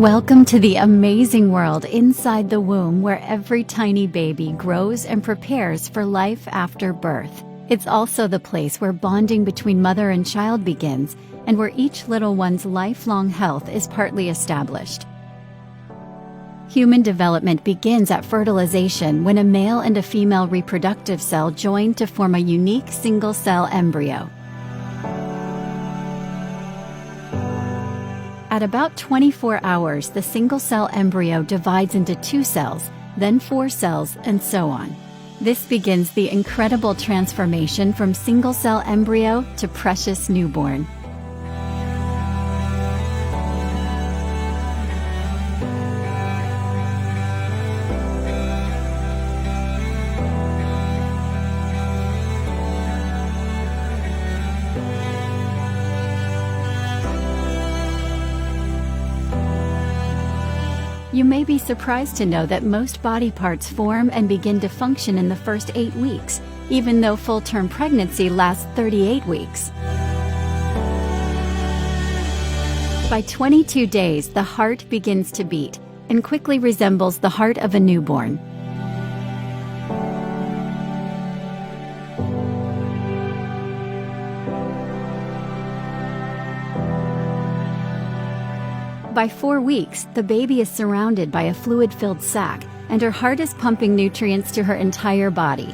Welcome to the amazing world inside the womb, where every tiny baby grows and prepares for life after birth. It's also the place where bonding between mother and child begins, and where each little one's lifelong health is partly established. Human development begins at fertilization, when a male and a female reproductive cell join to form a unique single-cell embryo. At about 24 hours, the single-cell embryo divides into 2 cells, then 4 cells, and so on. This begins the incredible transformation from single-cell embryo to precious newborn. You may be surprised to know that most body parts form and begin to function in the first 8 weeks, even though full-term pregnancy lasts 38 weeks. By 22 days, the heart begins to beat and quickly resembles the heart of a newborn. By 4 weeks, the baby is surrounded by a fluid-filled sac, and her heart is pumping nutrients to her entire body.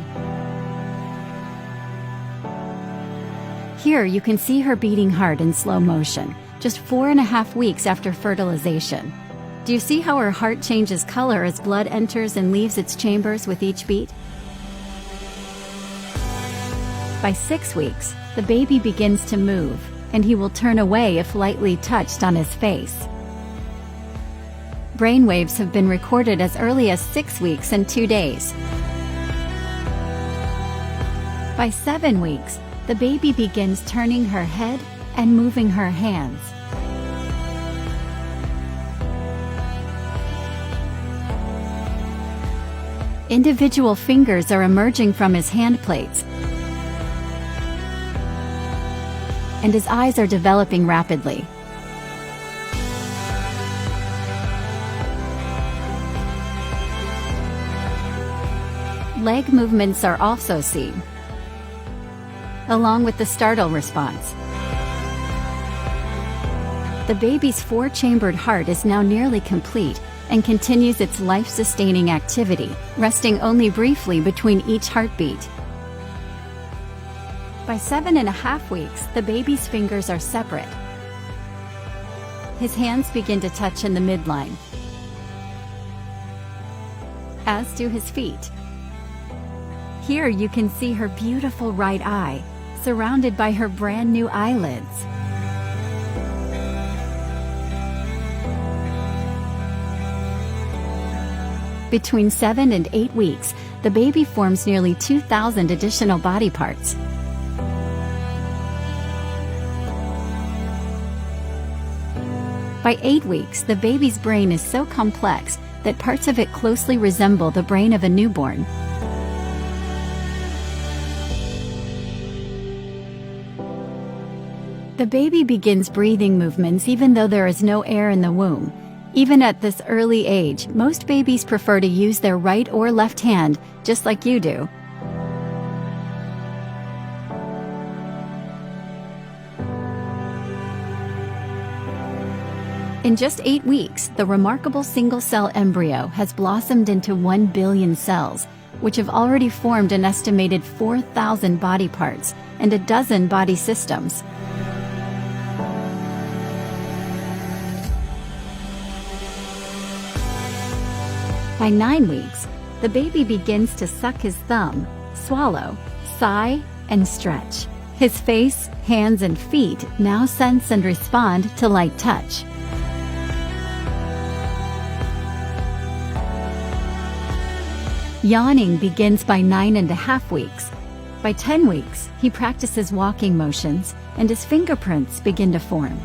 Here you can see her beating heart in slow motion, just 4.5 weeks after fertilization. Do you see how her heart changes color as blood enters and leaves its chambers with each beat? By 6 weeks, the baby begins to move, and he will turn away if lightly touched on his face. Brainwaves have been recorded as early as 6 weeks and 2 days. By 7 weeks, the baby begins turning her head and moving her hands. Individual fingers are emerging from his hand plates, and his eyes are developing rapidly. Leg movements are also seen, along with the startle response. The baby's 4-chambered heart is now nearly complete and continues its life-sustaining activity, resting only briefly between each heartbeat. By 7.5 weeks, the baby's fingers are separate. His hands begin to touch in the midline, as do his feet. Here you can see her beautiful right eye, surrounded by her brand new eyelids. Between 7 and 8 weeks, the baby forms nearly 2,000 additional body parts. By 8 weeks, the baby's brain is so complex that parts of it closely resemble the brain of a newborn. The baby begins breathing movements even though there is no air in the womb. Even at this early age, most babies prefer to use their right or left hand, just like you do. In just 8 weeks, the remarkable single-cell embryo has blossomed into 1 billion cells, which have already formed an estimated 4,000 body parts and a dozen body systems. By 9 weeks, the baby begins to suck his thumb, swallow, sigh, and stretch. His face, hands, and feet now sense and respond to light touch. Yawning begins by 9.5 weeks. By 10 weeks, he practices walking motions, and his fingerprints begin to form.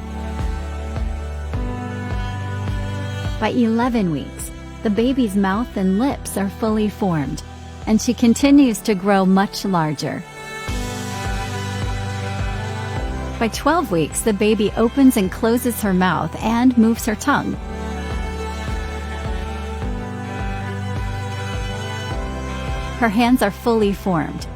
By 11 weeks, the baby's mouth and lips are fully formed, and she continues to grow much larger. By 12 weeks, the baby opens and closes her mouth and moves her tongue. Her hands are fully formed.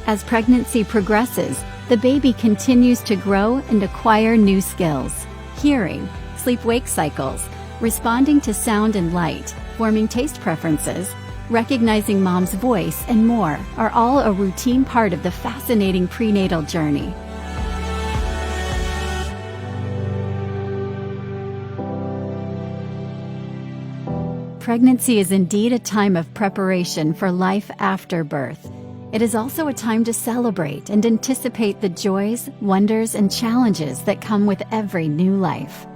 As pregnancy progresses, the baby continues to grow and acquire new skills: hearing, sleep-wake cycles, responding to sound and light, forming taste preferences, recognizing mom's voice, and more are all a routine part of the fascinating prenatal journey. Pregnancy is indeed a time of preparation for life after birth. It is also a time to celebrate and anticipate the joys, wonders, and challenges that come with every new life.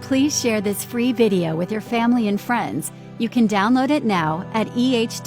Please share this free video with your family and friends. You can download it now at ehd.org/en.